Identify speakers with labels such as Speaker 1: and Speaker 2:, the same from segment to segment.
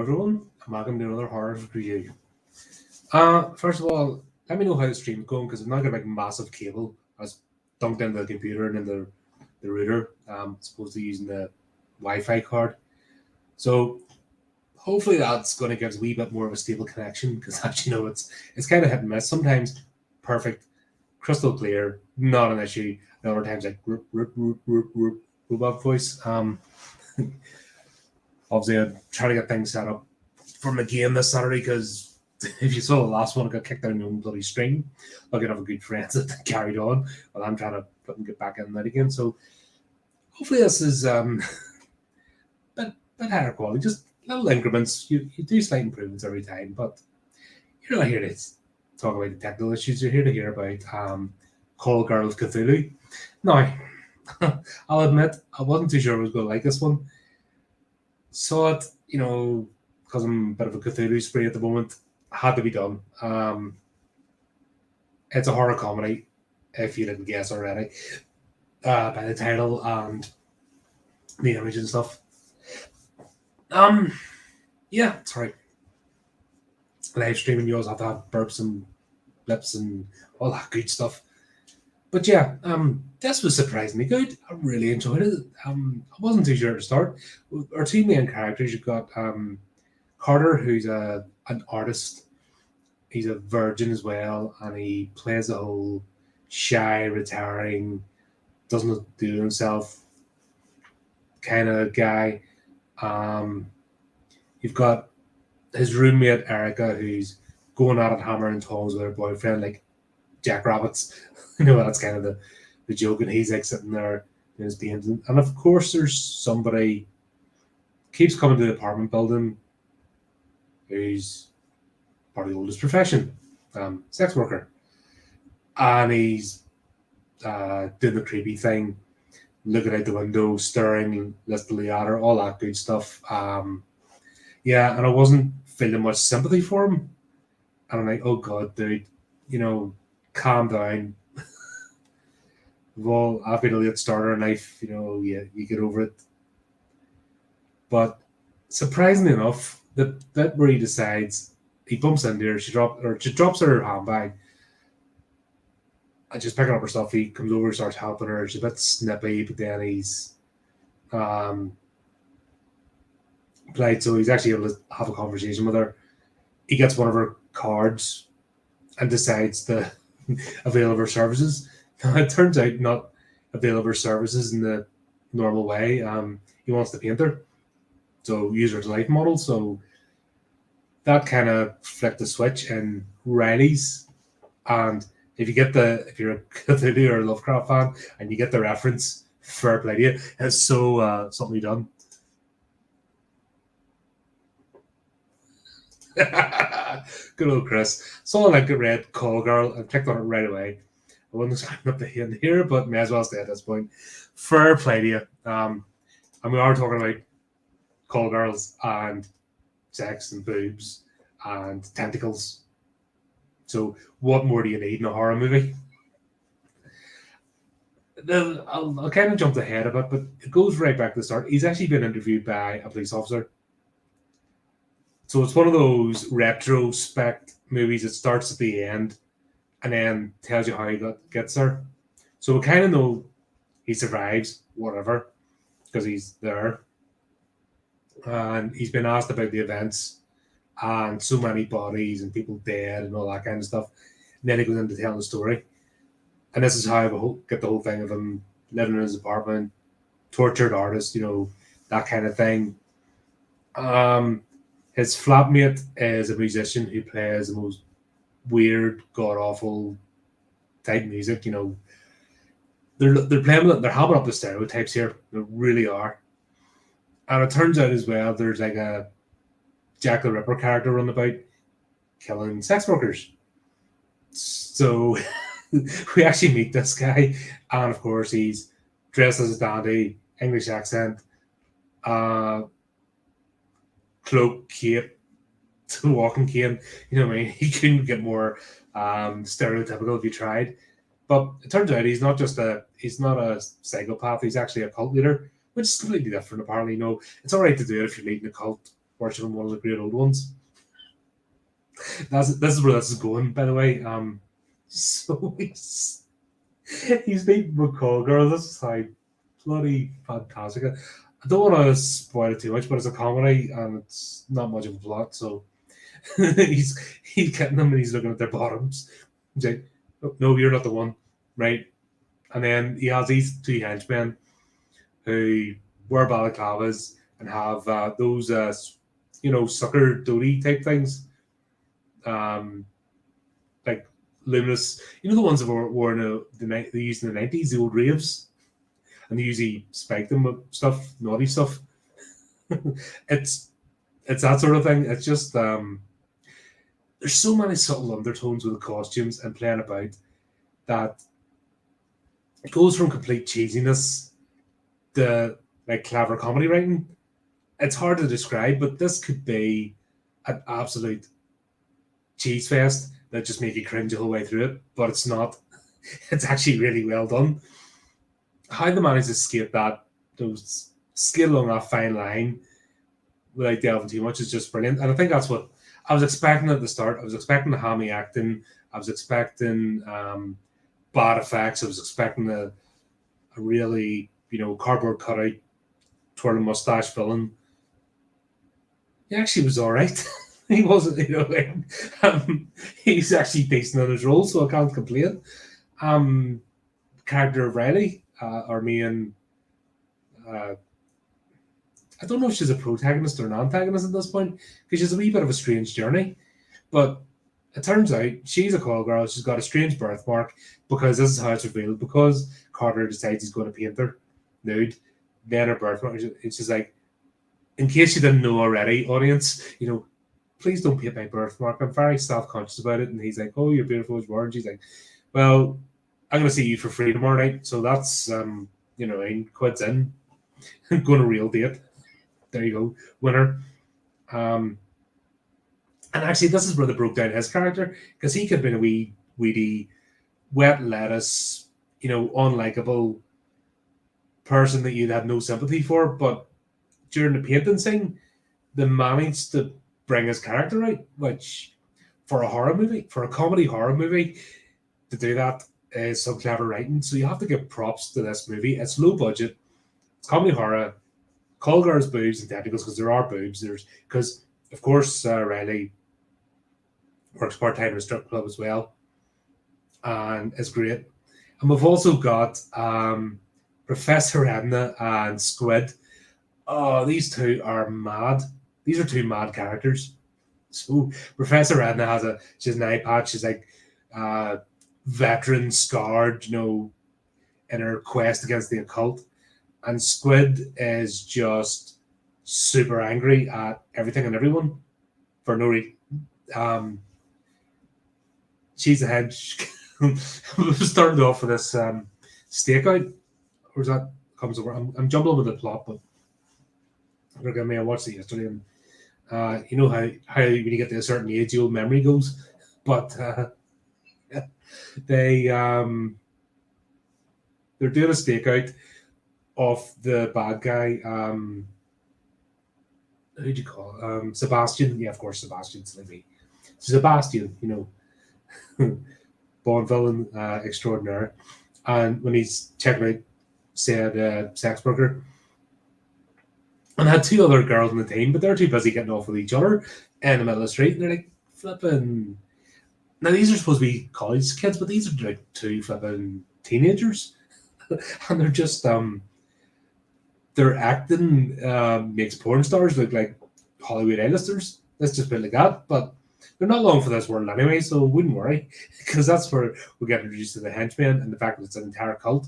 Speaker 1: everyone, and welcome to another horrific review. First of all, let me know how the stream's going because I've not got a big massive cable. I was dunked into the computer and in the router. Supposed to be using the Wi-Fi card. So hopefully that's going to give us a wee bit more of a stable connection because as you know, it's kind of hit and miss. Sometimes perfect, crystal clear, not an issue. And other times like robot voice. Obviously, I'm trying to get things set up from the game this Saturday because if you saw the last one, I got kicked down my own bloody stream. I could have a good friend that carried on, but I'm trying to put and get back in that again. So hopefully this is bit higher quality, just little increments. You do slight improvements every time, but you're not here to talk about the technical issues. You're here to hear about Call Girl of Cthulhu. Now, I'll admit I wasn't too sure I was going to like this one. Saw it, because I'm a bit of a Cthulhu spree at the moment. Had to be done. It's a horror comedy, if you didn't guess already, by the title and the image and stuff. Yeah, sorry. Live streaming, you always have to have burps and lips and all that good stuff. But yeah, this was surprisingly good. I really enjoyed it. I wasn't too sure to start. Our two main characters, you've got Carter, who's an artist. He's a virgin as well, and he plays a whole shy, retiring, doesn't do himself kind of guy. You've got his roommate Erica, who's going at it hammer and tongs with her boyfriend, like jackrabbits. That's kind of the joke, and he's like sitting there doing his games. And of course, there's somebody keeps coming to the apartment building who's part of the oldest profession, sex worker. And he's doing the creepy thing, looking out the window, staring lustily at her, all that good stuff. Yeah, and I wasn't feeling much sympathy for him. And I'm like, oh God, dude, calm down. Well, I've been a late starter in life, you get over it. But surprisingly enough, the bit where he decides, he bumps into her, she drops her handbag, and she's picking up her stuff. He comes over, starts helping her. She's a bit snippy, but then he's polite, so he's actually able to have a conversation with her. He gets one of her cards and decides to avail of her services. It turns out not avail of her services in the normal way. He wants to paint her, so use her as a life model. So that kind of flipped the switch in Riley's. And if you're a Cthulhu or a Lovecraft fan and you get the reference, fair play to you. It's so something done. Good old Chris. Someone like read Call Girl and clicked on it right away. I wasn't expecting up to end here, but may as well stay at this point. Fair play to you. And we are talking about call girls and sex and boobs and tentacles. So what more do you need in a horror movie? I'll kind of jump ahead a bit, but it goes right back to the start. He's actually been interviewed by a police officer. So it's one of those retrospect movies that starts at the end and then tells you how he gets there. So we kind of know he survives, whatever, because he's there. And he's been asked about the events and so many bodies and people dead and all that kind of stuff. And then he goes into telling the story. And this is how I get the whole thing of him living in his apartment, tortured artist, that kind of thing. His flatmate is a musician who plays the most weird, god-awful type music, They're playing, they're hamming up the stereotypes here. They really are. And it turns out as well, there's like a Jack the Ripper character running about killing sex workers. So we actually meet this guy, and of course he's dressed as a dandy, English accent, cloak, cape, walking cane. He couldn't get more stereotypical if you tried. But it turns out he's not a psychopath. He's actually a cult leader, which is completely different. Apparently, it's all right to do it if you're leading a cult. worshiping one of the great old ones. This is where this is going, by the way. So he's beaten with Call Girl. This is how bloody fantastic. I don't want to spoil it too much, but it's a comedy and it's not much of a plot. So he's getting them and he's looking at their bottoms. He's like, "No, you're not the one, right?" And then he has these two henchmen who wear balaclavas and have those sucker doty type things, like luminous. You know the ones that were in they used in the 90s, the old raves, and they usually spike them with stuff, naughty stuff. it's that sort of thing. It's just there's so many subtle undertones with the costumes and playing about that it goes from complete cheesiness to like clever comedy writing. It's hard to describe, but this could be an absolute cheese fest that just make you cringe the whole way through it. But it's not. It's actually really well done. How they manage to escape those skid along that fine line without delving too much is just brilliant. And I think that's what I was expecting at the start. I was expecting the hammy acting. I was expecting bad effects. I was expecting a really, cardboard cutout, twirling mustache villain. He actually was all right. He wasn't, he's actually decent in his role, so I can't complain. Character of Riley, our main, I don't know if she's a protagonist or an antagonist at this point, because she's a wee bit of a strange journey. But it turns out she's a call girl. She's got a strange birthmark because this is how it's revealed. Because Carter decides he's going to paint her nude, then her birthmark. It's just like, in case you didn't know already, audience, please don't paint my birthmark. I'm very self-conscious about it. And he's like, "Oh, you're beautiful as well." And she's like, "Well, I'm going to see you for free tomorrow night." So that's, quid's in. Going to real date. There you go, winner. And actually, this is where they broke down his character, because he could have been a wee, weedy, wet lettuce, unlikable person that you'd have no sympathy for. But during the painting scene, they managed to bring his character out, which for a comedy horror movie, to do that is some clever writing. So you have to give props to this movie. It's low budget, it's comedy horror. Call girls boobs and tentacles, because there are boobs. Because of course Riley works part-time in a strip club as well, and it's great. And we've also got Professor Edna and Squid. Oh, these two are mad. These are two mad characters. So Professor Edna she's an eye patch. She's like veteran, scarred, in her quest against the occult. And Squid is just super angry at everything and everyone for no reason. She's a head. We've started off with this stakeout. Where's that comes over? I'm jumbling with the plot, but forgive me. I watched it yesterday, and you know how when you get to a certain age, your memory goes. But they're doing a stakeout of the bad guy. Who'd you call it? Sebastian? Yeah, of course, Sebastian's Livy. Sebastian, Bond villain extraordinaire. And when he's checking out said sex worker, and had two other girls in the team, but they're too busy getting off with each other in the middle of the street, and they're like flipping. Now these are supposed to be college kids, but these are like two flipping teenagers, and they're just their acting makes porn stars look like Hollywood A-listers. Let's just put it like that. But they're not long for this world anyway, so wouldn't worry, because that's where we get introduced to the henchmen and the fact that it's an entire cult,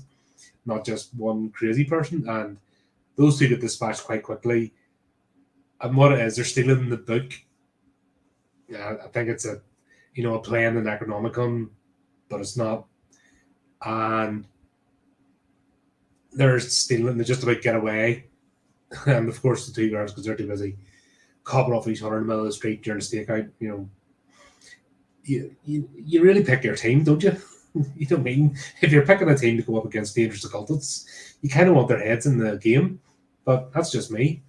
Speaker 1: not just one crazy person. And those two get dispatched quite quickly. And what it is, they're stealing the book. Yeah, I think it's a play in the Necronomicon, but it's not. And they're stealing. They're just about to get away, and of course the two girls, because they're too busy copping off each other in the middle of the street during the stakeout. You really pick your team, don't you? You know what I mean? If you're picking a team to go up against dangerous occultists, you kind of want their heads in the game. But that's just me.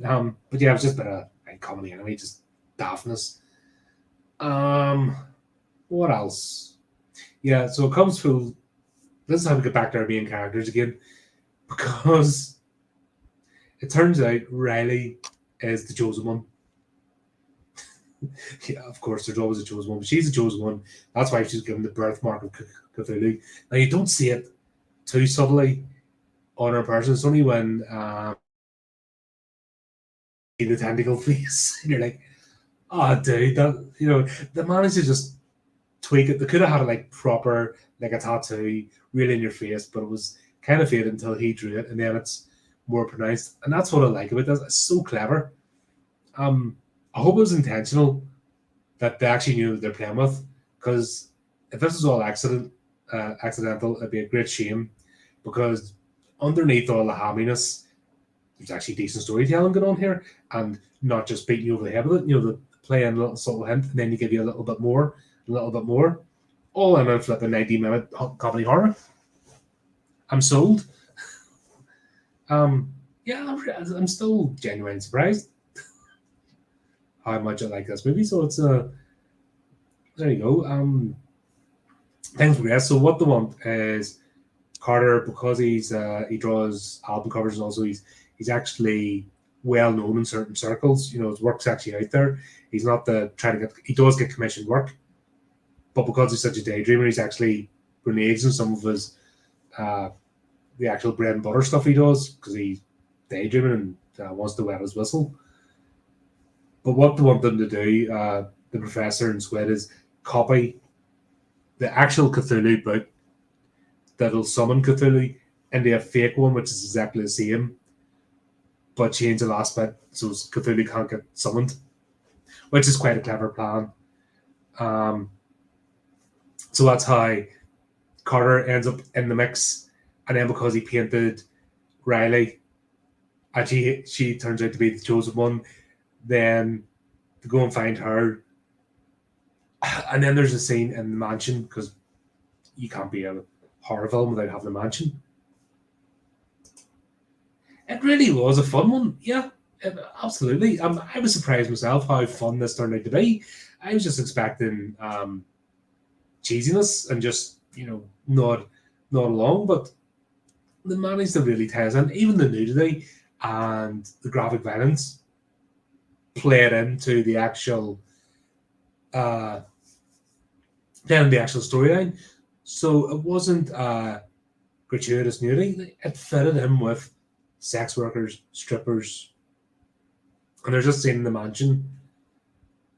Speaker 1: But yeah, it was just a bit of comedy anyway, just daftness. What else? Yeah, so it comes full. This is how we get back to our main characters again, because it turns out Riley is the chosen one. Yeah, of course, there's always a chosen one, but she's the chosen one. That's why she's given the birthmark of Cthulhu. Now, you don't see it too subtly on her person. It's only when the tentacle face, and you're like, oh, dude, that, they managed to just tweak it. They could have had it like proper, like a tattoo, really in your face, but it was kind of faded until he drew it, and then it's more pronounced. And that's what I like about this. It's so clever. I hope it was intentional that they actually knew what they're playing with, because if this was all accidental, it'd be a great shame. Because underneath all the hamminess, there's actually decent storytelling going on here, and not just beating you over the head with it. The playing a little subtle hint, and then you give you a little bit more, a little bit more. All in a flipping 90-minute comedy horror. I'm sold. Yeah, I'm still genuinely surprised how much I like this movie. So it's there you go. Things progress. So what they want is Carter, because he draws album covers, and also he's actually well known in certain circles. His work's actually out there. He's not he does get commissioned work, but because he's such a daydreamer, he's actually reneges in some of his the actual bread and butter stuff he does, because he's daydreaming and wants to wet his whistle. But what they want them to do, the professor and Squid, is copy the actual Cthulhu book that'll summon Cthulhu into a fake one, which is exactly the same, but change the last bit so Cthulhu can't get summoned, which is quite a clever plan. So that's how Carter ends up in the mix, and then because he painted Riley, and she turns out to be the chosen one, then to go and find her. And then there's a scene in the mansion, because you can't be a horror film without having a mansion. It really was a fun one. Yeah, absolutely. I was surprised myself how fun this turned out to be. I was just expecting cheesiness and just, not along, but they managed to really tie us in. Even the nudity and the graphic violence played into the actual storyline. So it wasn't gratuitous nudity. It fitted in with sex workers, strippers, and there's just scene in the mansion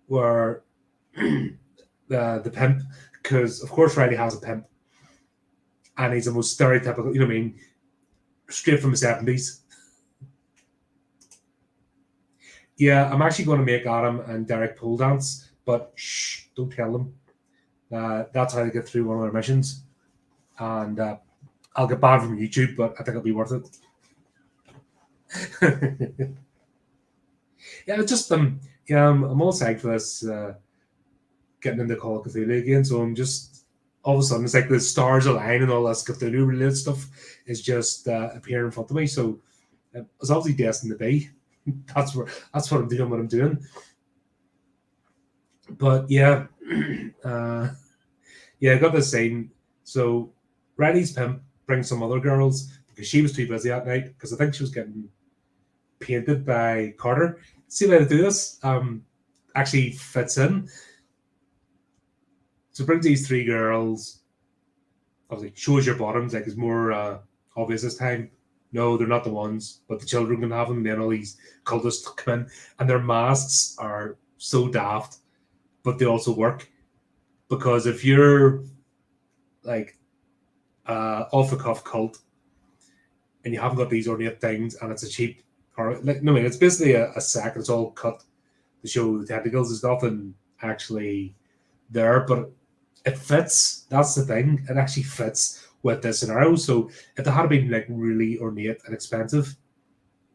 Speaker 1: where the pimp, because of course Riley has a pimp, and he's the most stereotypical, straight from the 70s. Yeah, I'm actually going to make Adam and Derek pole dance, but shh, don't tell them. That's how they get through one of their missions, and I'll get banned from YouTube, but I think it'll be worth it. Yeah, just I'm all psyched for this, getting into Call of Cthulhu again. So I'm just, all of a sudden, it's like the stars align and all this Cthulhu related stuff is just appearing in front of me. So it's obviously destined to be. That's what I'm doing. What I'm doing. But yeah, yeah, I got this scene. So Riley's pimp brings some other girls because she was too busy that night, because I think she was getting painted by Carter. See how to do this? Actually fits in. So brings these three girls. Obviously, shows your bottoms, like it's more obvious this time. No, they're not the ones, but the children can have them. Then all these cultists come in, and their masks are so daft, but they also work. Because if you're like off the cuff cult and you haven't got these ornate things, and it's a cheap, or like, no, it's basically a sack. It's all cut to show the tentacles. There's nothing actually there, but it fits. That's the thing. It actually fits with this scenario. So if it had been like really ornate and expensive,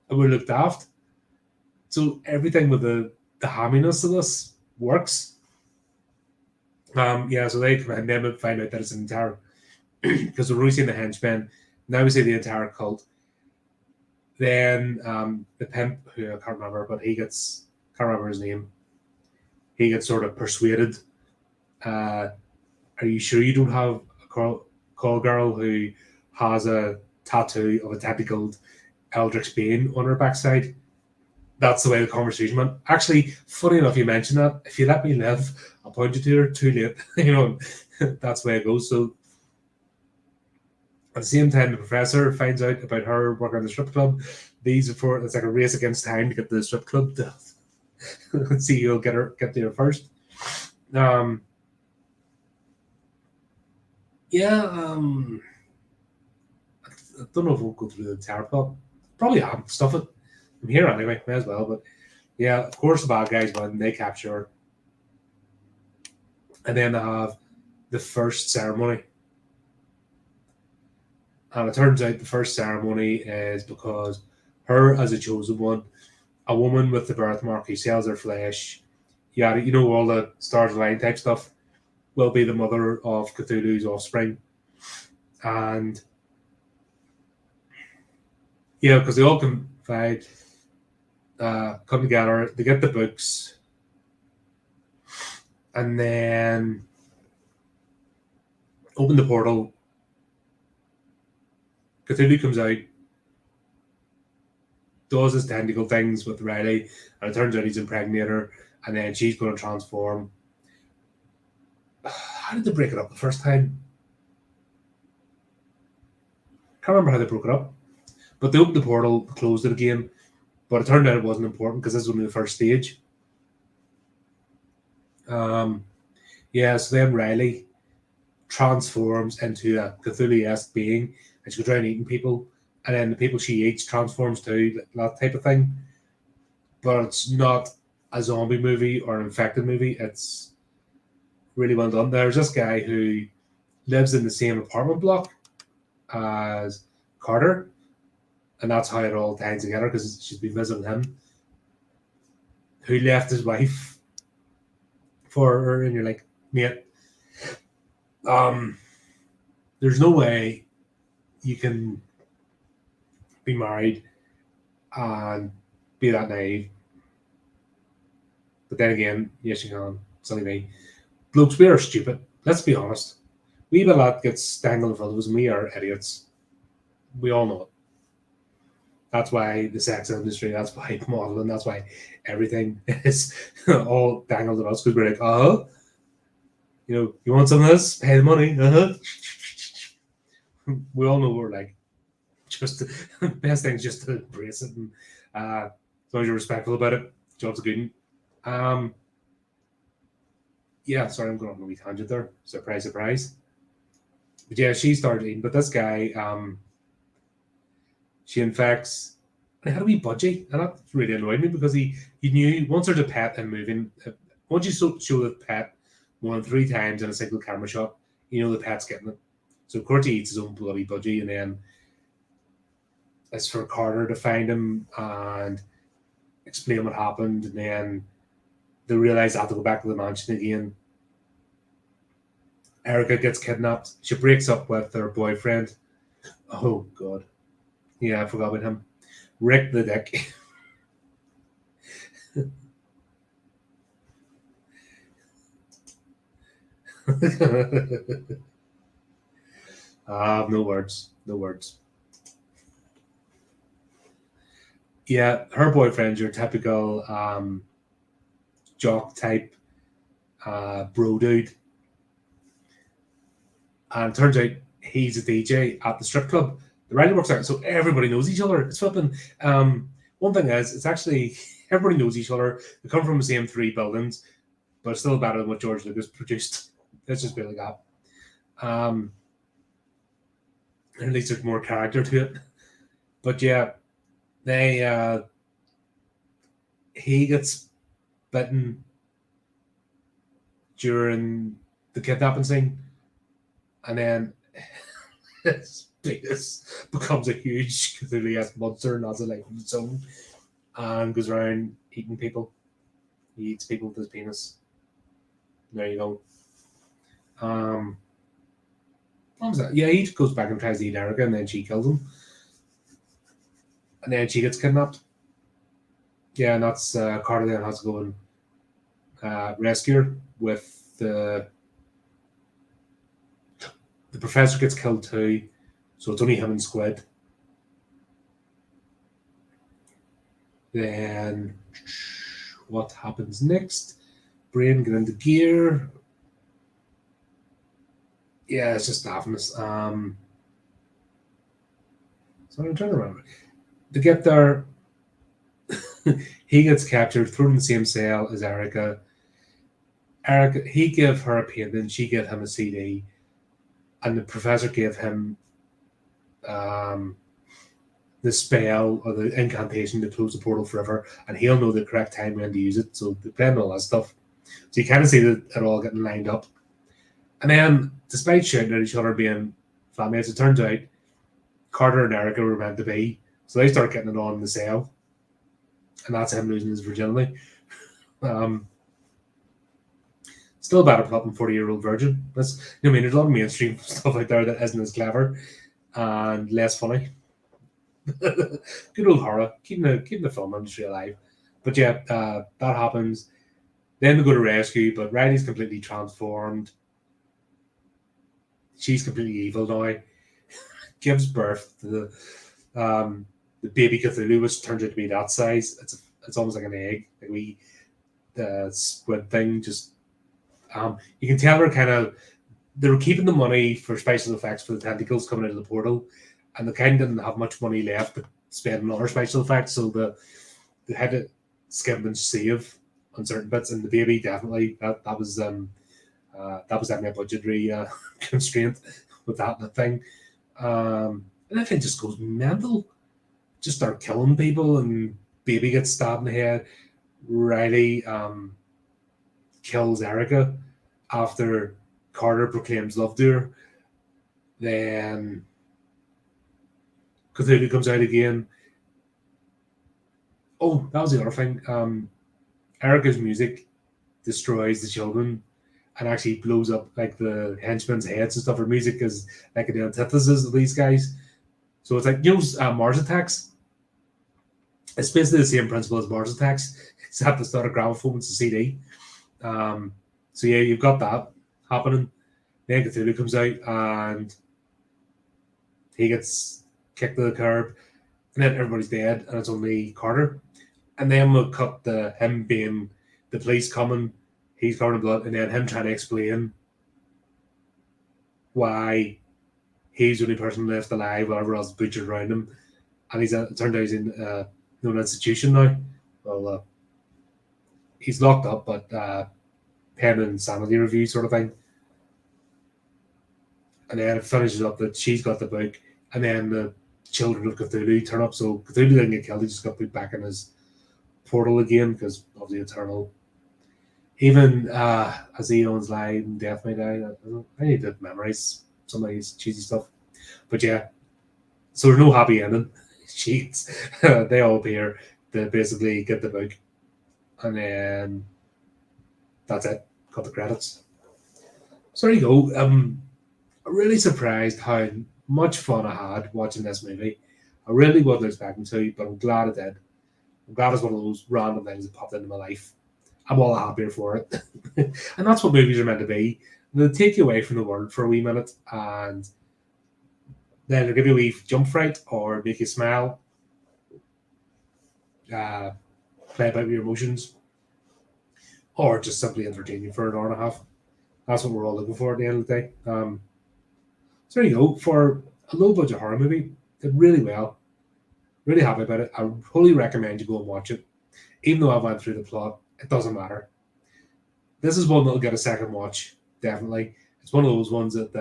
Speaker 1: it would look daft. So everything with the hamminess of this works. Yeah, so they come in, then find out that it's an entire, because we're really seeing the henchmen. Now we see the entire cult. Then the pimp, who I can't remember, but can't remember his name. He gets sort of persuaded. Are you sure you don't have a call girl who has a tattoo of a tentacled Eldritch Bane on her backside? That's the way the conversation went. Actually, funny enough, you mentioned that. If you let me live, I'll point you to her. Too late, that's the way it goes. So at the same time, the professor finds out about her working in the strip club. It's like a race against time to get to the strip club to see who'll get there first. I don't know if we'll go through the entire plot. Probably am. Stuff it. I'm here anyway, may as well. But yeah, of course the bad guys win, they capture her. And then they have the first ceremony. And it turns out the first ceremony is because her as a chosen one, a woman with the birthmark who sells her flesh, all the stars align type stuff, will be the mother of Cthulhu's offspring. And yeah, because they all confide, come together, they get the books, and then open the portal. Cthulhu comes out, does his tentacle things with Riley, and it turns out he's impregnated her, and then she's going to transform. How did they break it up the first time? Can't remember how they broke it up. But they opened the portal, closed it again, but it turned out it wasn't important because this was only the first stage. So then Riley transforms into a Cthulhu-esque being, and she goes around eating people, and then the people she eats transforms too, that type of thing. But it's not a zombie movie or an infected movie. It's really well done. There's this guy who lives in the same apartment block as Carter, and that's how it all ties together because she's been visiting him, who left his wife for her, and you're like, mate, there's no way you can be married and be that naive. But then again, yes, you can. Silly me. Blokes, we are stupid. Let's be honest. We have a lot gets dangled in front of us, and we are idiots. We all know it. That's why the sex industry, that's why modeling, that's why everything is all dangled at us, because we're like, you want some of this? Pay the money. We all know we're like, just the best thing is just to embrace it, and as long as you're respectful about it, job's a good one. Sorry, I'm going on a wee tangent there. Surprise, surprise. But yeah, she started eating, but this guy, she infects. And had a wee budgie, and that really annoyed me because he knew once there's a pet and moving, once you show the pet more than 3 times in a single camera shot, the pet's getting it. So of course he eats his own bloody budgie, and then it's for Carter to find him and explain what happened, and then they realize they have to go back to the mansion again. Erica gets kidnapped. She breaks up with her boyfriend. Oh god. Yeah, I forgot about him. Rick the Dick. No words. No words. Yeah, her boyfriend's your typical jock type bro dude. And it turns out he's a DJ at the strip club. The Riley works out, so everybody knows each other. It's flipping. One thing is, it's actually everybody knows each other. They come from the same 3 buildings, but it's still better than what George Lucas produced. Let's just be like that. At least there's more character to it. But yeah, he gets bitten during the kidnapping scene, and then his penis becomes a huge Cthulhu-esque monster and has a life of its own, and goes around eating people. He eats people with his penis. There you go. What was that? Yeah, he goes back and tries to eat Erica, and then she kills him. and then she gets kidnapped. Yeah, and that's Carter then has to go and rescue her with the professor gets killed too, so it's only him and Squid. Then what happens next? Brain get into gear. Yeah, it's just daftness. So I'm trying to remember. To get there, he gets captured, thrown in the same cell as Erica. Erica, he gave her a painting, she gave him a CD, and the professor gave him the spell or the incantation to close the portal forever, and he'll know the correct time when to use it. So they're playing all that stuff. So you kind of see that it all getting lined up. And then, despite shouting at each other being flatmates, it turns out Carter and Erica were meant to be. So they start getting it on in the cell. And that's him losing his virginity. Still better plot than 40-year-old virgin. That's, I mean, there's a lot of mainstream stuff out there that isn't as clever and less funny. Good old horror, keeping the film industry alive. But yeah, that happens. Then they go to rescue, but Riley's completely transformed. She's completely evil now. Gives birth to the baby Cthulhu, which turns out to be that size. It's almost like an egg, like we squid thing. Just you can tell they were keeping the money for special effects for the tentacles coming out of the portal, and they kind of didn't have much money left to spend on other special effects, so they had to skip and save on certain bits. And the baby definitely that was definitely a budgetary constraint with that thing. And everything just goes mental. Just start killing people, and baby gets stabbed in the head. Riley kills Erica after Carter proclaims love to her. Then Cthulhu comes out again. Oh, that was the other thing. Erica's music destroys the children and actually blows up like the henchmen's heads and stuff. Her music is like the antithesis of these guys. So it's like, Mars Attacks. It's basically the same principle as Mars Attacks, except it's not a gramophone, it's a CD. So yeah, you've got that happening. Then Cthulhu comes out and he gets kicked to the curb, and then everybody's dead, and it's only Carter. And then we'll cut to him being the police coming, he's covered in blood, and then him trying to explain why he's the only person left alive, whatever else butchered around him. And it turned out he's in an institution now. Well, he's locked up, but pen and sanity review sort of thing. And then it finishes up that she's got the book, and then the children of Cthulhu turn up. So Cthulhu didn't get killed, he just got put back in his portal again because of the eternal. Even as Eon's lied and death may die, I need to memorize some of these cheesy stuff. But yeah, so there's no happy ending. They all appear to basically get the book, and then that's it. Cut the credits. So there you go. I'm really surprised how much fun I had watching this movie. I really wasn't expecting to, but I'm glad I did. I'm glad it's one of those random things that popped into my life. I'm all the happier for it. And that's what movies are meant to be. They'll take you away from the world for a wee minute, and then they'll give you a wee jump fright or make you smile, play about your emotions, or just simply entertain you for an hour and a half. That's what we're all looking for at the end of the day. So there you go. For a low budget horror movie, did really well. Really happy about it. I fully recommend you go and watch it. Even though I went through the plot, it doesn't matter. This is one that'll get a second watch, definitely. It's one of those ones that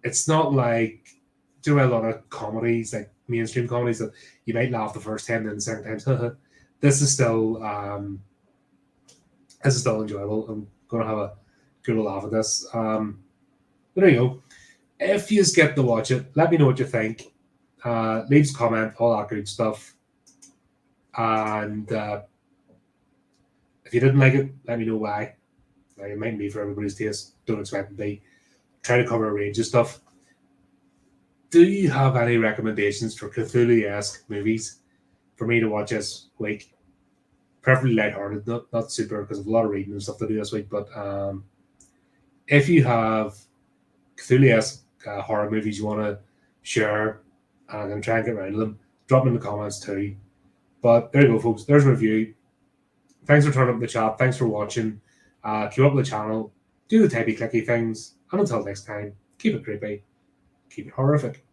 Speaker 1: it's not like, do you know, a lot of comedies, like mainstream comedies, that you might laugh the first time and then the second time. This is still enjoyable. I'm gonna have a good laugh at this. But there you go. If you just get to watch it, let me know what you think. Leave a comment, all that good stuff. And if you didn't like it, let me know why. Like, it mightn't be for everybody's taste. Don't expect it to be. Try to cover a range of stuff. do you have any recommendations for Cthulhu-esque movies for me to watch this week? Preferably lighthearted, not super, because I've a lot of reading and stuff to do this week. But if you have Cthulhu-esque horror movies you want to share, and I'm going to try and get around to them, drop them in the comments too. But there you go, folks. There's a review. Thanks for turning up the chat. Thanks for watching. Keep up the channel. Do the typey clicky things. And until next time, keep it creepy. Keep it horrific.